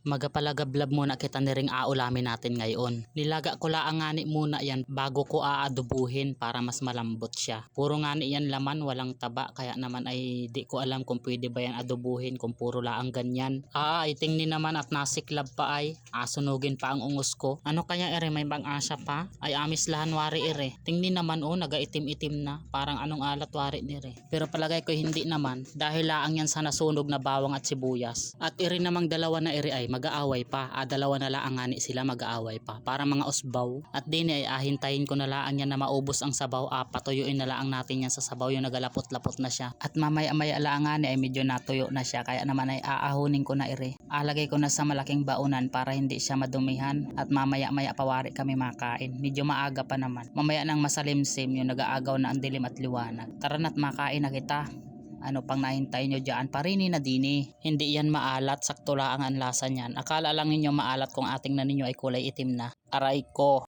Magapalagablab muna kita ni ring aulamin natin ngayon. Nilaga ko lang ngani muna yan bago ko aadubuhin para mas malambot siya. Puro ngani yan laman, walang taba, kaya naman ay di ko alam kung pwede ba yan adubuhin kung puro laang ganyan. Itingni naman at nasiklab pa ay asunugin pa ang ungos ko. Ano kaya ere, may bang asa pa? Ay amis lahan wari ere. Tingni naman nagaitim-itim na, parang anong alat wari nire. Pero palagay ko hindi naman dahil laang yan sa nasunog na bawang at sibuyas. At iri namang dalawa na iri ay mag-aaway pa. Dalawa na laang ngani sila mag-aaway pa. Para mga usbaw. At din ay ahintayin ko na laang yan na maubos ang sabaw. Patuyuin na laang natin yan sa sabaw yung nagalapot-lapot na siya. At mamaya-maya laang ngani ay medyo natuyo na siya. Kaya naman ay aahunin ko na iri. Alagay ko na sa malaking baunan para hindi siya madumihan. At mamaya-maya pawari kami makain. Medyo maaga pa naman. Mamaya nang masalimsim yung nag-aagaw na ang dilim at liwanag. Tara na't makain na kita. Ano pang nahintay nyo dyan? Parini na dini. Hindi yan maalat, sakto lang ang lasa niyan. Akala lang ninyo maalat kung ating na ninyo ay kulay itim na. Aray ko.